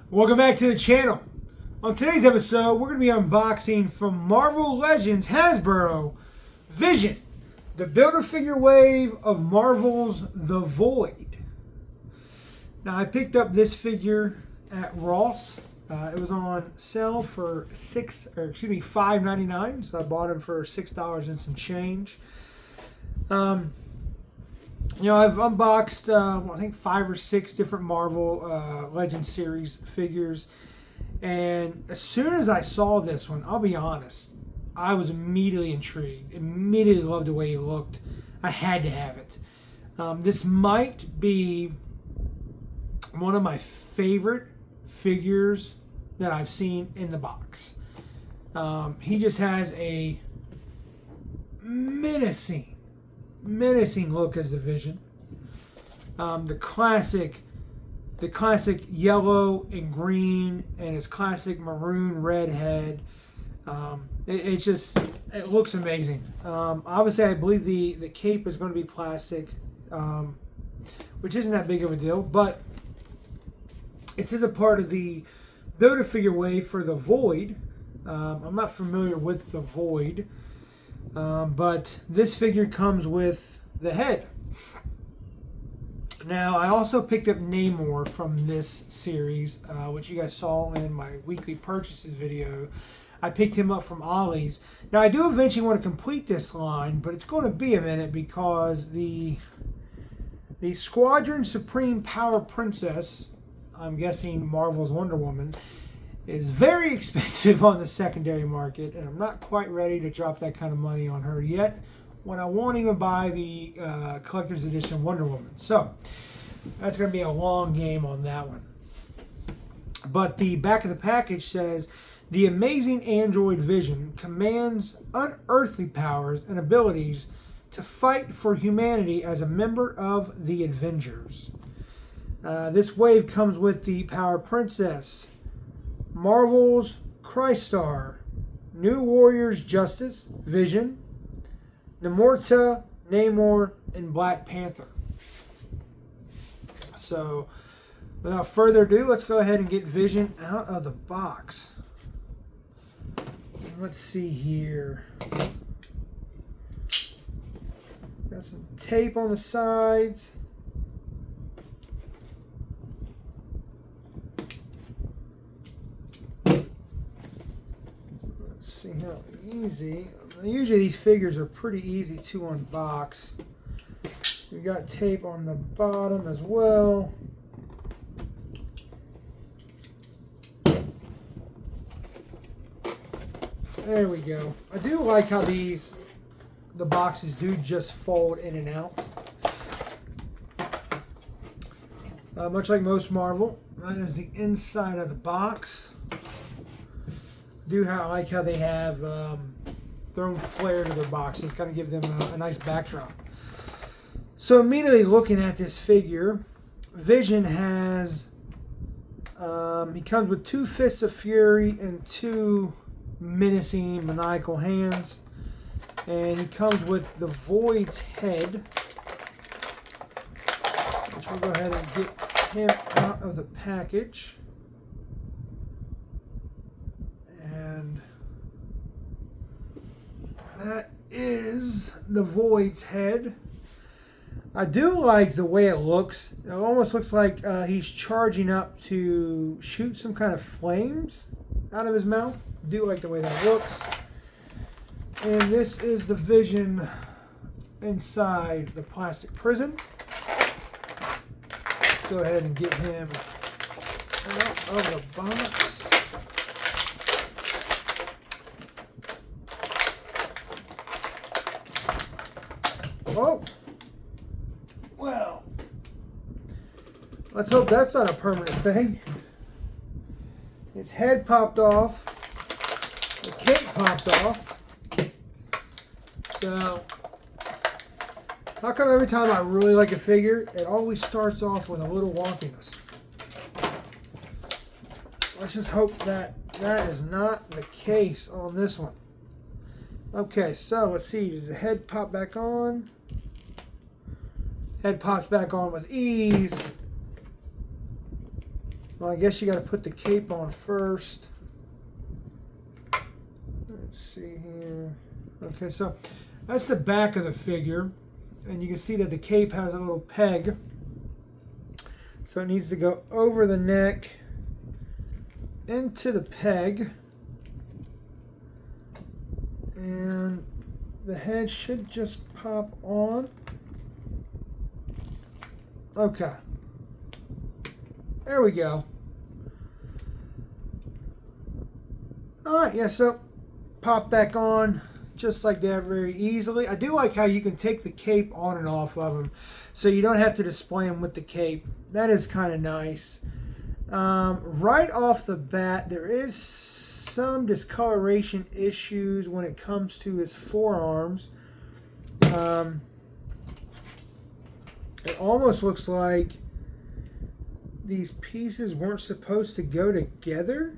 Welcome back to the channel. On today's episode, we're going to be unboxing from Marvel Legends Hasbro Vision, the Build-A-Figure wave of Marvel's The Void. Now, I picked up this figure at Ross. It was on sale for $5.99, so I bought him for $6 and some change. I've unboxed, I think 5 or 6 different Marvel Legends series figures. And as soon as I saw this one, I'll be honest, I was immediately intrigued. Immediately loved the way he looked. I had to have it. This might be one of my favorite figures that I've seen in the box. He just has a menacing look as the Vision. The classic yellow and green and his classic maroon red head. It looks amazing. Obviously, I believe the cape is going to be plastic, which isn't that big of a deal, but it is a part of the Build-A-Figure wave for the Void. I'm not familiar with the Void, but this figure comes with the head. Now, I also picked up Namor from this series, which you guys saw in my weekly purchases video. I picked him up from Ollie's. Now, I do eventually want to complete this line, but it's going to be a minute because the Squadron Supreme Power Princess, I'm guessing Marvel's Wonder Woman, is very expensive on the secondary market, and I'm not quite ready to drop that kind of money on her yet, when I won't even buy the collector's edition Wonder Woman. So that's going to be a long game on that one. But the back of the package says, the amazing android Vision commands unearthly powers and abilities to fight for humanity as a member of the Avengers. This wave comes with the Power Princess, Marvel's Crystar, New Warriors Justice, Vision, Namorta, Namor, and Black Panther. So, without further ado, let's go ahead and get Vision out of the box. Let's see here. Got some tape on the sides. Let's see how easy. Usually these figures are pretty easy to unbox. We got tape on the bottom as well. There we go. I do like how the boxes do just fold in and out. Much like most Marvel, that is the inside of the box. I like how they have their own flair to their boxes, kind of give them a nice backdrop. So immediately looking at this figure, Vision has, he comes with 2 fists of fury and 2 menacing, maniacal hands. And he comes with the Void's head, which we'll go ahead and get him out of the package. And that is the Void's head. I do like the way it looks. It almost looks like he's charging up to shoot some kind of flames out of his mouth. I do like the way that looks. And this is the Vision inside the plastic prison. Let's go ahead and get him out of the box. Oh, well, let's hope that's not a permanent thing. His head popped off, the cape popped off. So, how come every time I really like a figure, it always starts off with a little wonkiness? Let's just hope that that is not the case on this one. Okay, so let's see, does the head pop back on? Head pops back on with ease. Well, I guess you got to put the cape on first. Let's see here. Okay, so that's the back of the figure. And you can see that the cape has a little peg. So it needs to go over the neck into the peg. And the head should just pop on. Okay. There we go. Alright, yeah, so pop back on just like that very easily. I do like how you can take the cape on and off of them so you don't have to display them with the cape. That is kind of nice. Right off the bat, there is some discoloration issues when it comes to his forearms. It almost looks like these pieces weren't supposed to go together.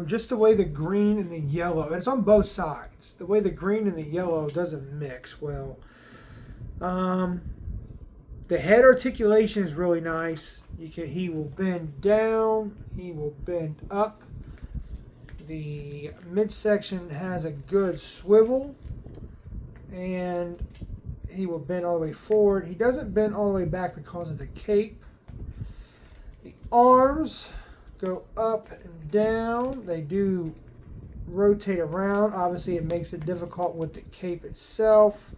Just the way the green and the yellow, and it's on both sides, the way the green and the yellow doesn't mix well. The head articulation is really nice. He will bend down, he will bend up. The midsection has a good swivel, and he will bend all the way forward. He doesn't bend all the way back because of the cape. The arms go up and down. They do rotate around. Obviously, it makes it difficult with the cape itself.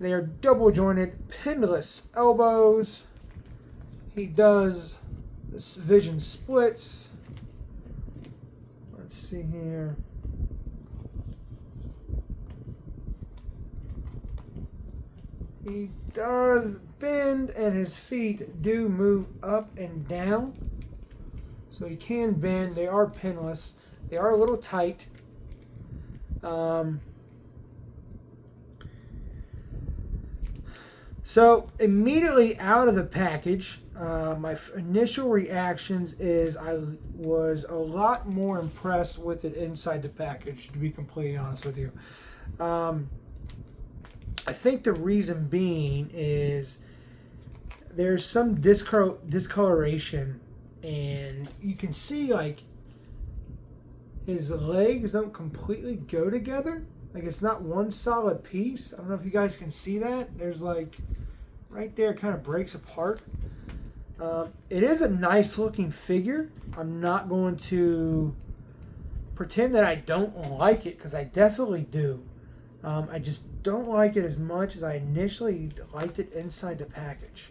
They are double jointed, pinless elbows. He does the vision splits. Let's see here. He does bend, and his feet do move up and down. So he can bend. They are pinless. They are a little tight. So immediately out of the package, my initial reactions is I was a lot more impressed with it inside the package, to be completely honest with you. I think the reason being is there's some discoloration, and you can see like his legs don't completely go together. Like it's not one solid piece. I don't know if you guys can see that. There's like right there, it kind of breaks apart. It is a nice looking figure. I'm not going to pretend that I don't like it, because I definitely do. I just don't like it as much as I initially liked it inside the package,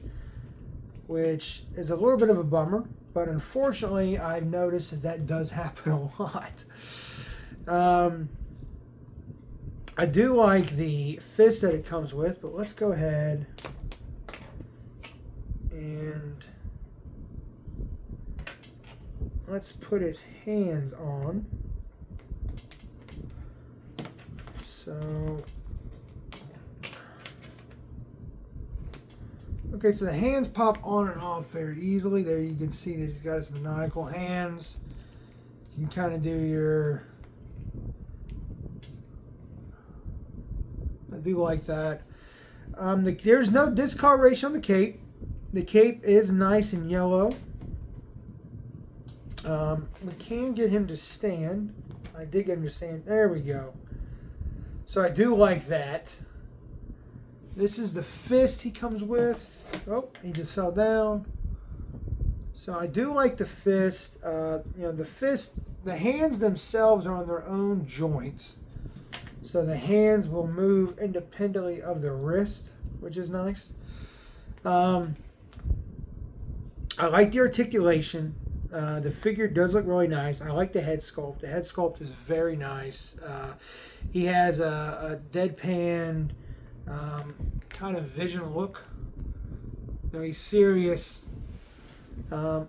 which is a little bit of a bummer, but unfortunately I've noticed that that does happen a lot. I do like the fist that it comes with, but let's go ahead and let's put his hands on. So, okay, so the hands pop on and off very easily. There you can see that he's got his maniacal hands. You can kind of do your, I do like that. There's no discoloration on the cape. The cape is nice and yellow. We can get him to stand. I did get him to stand. There we go. So I do like that. This is the fist he comes with. Oh, he just fell down. So I do like the fist. The fist, the hands themselves are on their own joints. So the hands will move independently of the wrist, which is nice. I like the articulation. The figure does look really nice. I like the head sculpt. The head sculpt is very nice. He has a deadpan kind of vision look. Very serious. I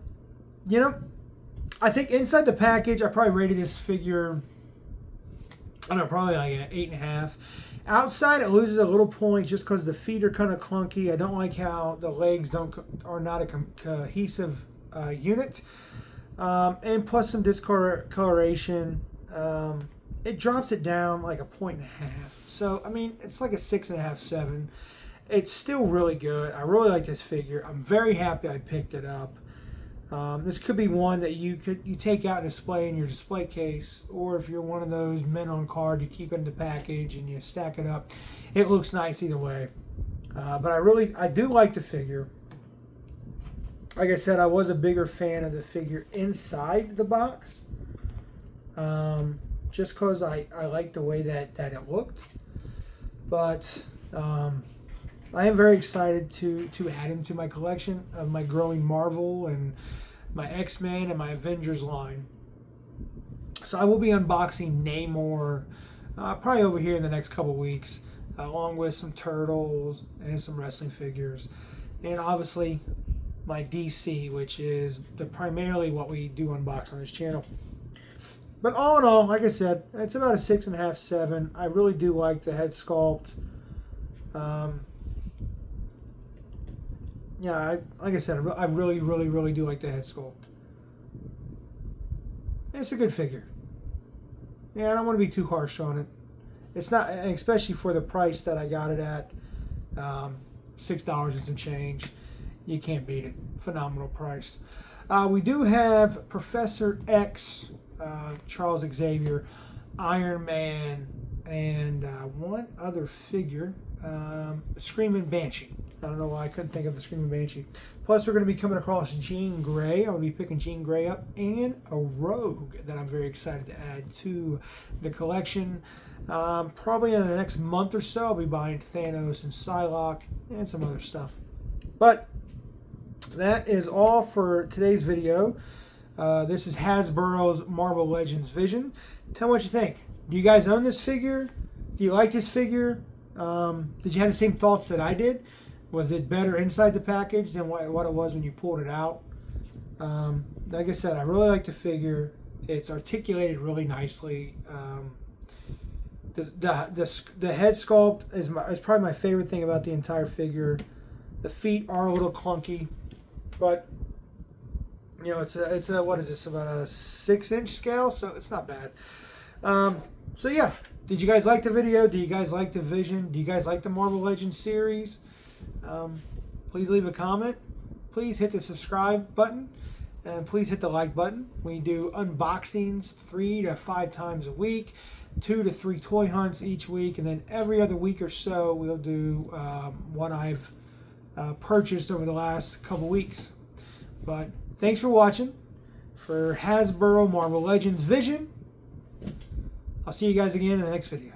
think inside the package, I probably rated this figure, I don't know, probably like an 8.5. Outside, it loses a little points just because the feet are kind of clunky. I don't like how the legs are not a cohesive unit. And plus some discoloration. It drops it down like a 1.5. So, I mean, it's like a 6.5, 7. It's still really good. I really like this figure. I'm very happy I picked it up. This could be one that you take out and display in your display case, or if you're one of those men on card, you keep it in the package and you stack it up. It looks nice either way. But I do like the figure. Like I said, I was a bigger fan of the figure inside the box, just because I like the way that it looked. But I am very excited to add him to my collection of my growing Marvel and my X-Men and my Avengers line. So I will be unboxing Namor probably over here in the next couple weeks, along with some Turtles and some wrestling figures, and obviously my DC, which is primarily what we do unbox on this channel. But all in all, like I said, it's about a 6.5, 7. I really do like the head sculpt. Yeah, like I said, I really do like the head sculpt. It's a good figure. Yeah, I don't want to be too harsh on it. It's not, especially for the price that I got it at, $6 and some change. You can't beat it. Phenomenal price. We do have Professor X, Charles Xavier, Iron Man, and one other figure, Screaming Banshee. I don't know why I couldn't think of the Screaming Banshee. Plus, we're going to be coming across Jean Grey. I'm going to be picking Jean Grey up, and a Rogue that I'm very excited to add to the collection. Probably in the next month or so, I'll be buying Thanos and Psylocke and some other stuff. But that is all for today's video. This is Hasbro's Marvel Legends Vision. Tell me what you think. Do you guys own this figure? Do you like this figure? Did you have the same thoughts that I did? Was it better inside the package than what it was when you pulled it out? Like I said, I really like the figure. It's articulated really nicely. The head sculpt is probably my favorite thing about the entire figure. The feet are a little clunky, but you know, it's a what is this, about a 6-inch scale, so it's not bad. So yeah, did you guys like the video? Do you guys like the Vision? Do you guys like the Marvel Legends series? Please leave a comment. Please hit the subscribe button, and please hit the like button. We do unboxings 3 to 5 times a week, 2 to 3 toy hunts each week, and then every other week or so we'll do one I've purchased over the last couple weeks. But thanks for watching. For Hasbro Marvel Legends Vision, I'll see you guys again in the next video.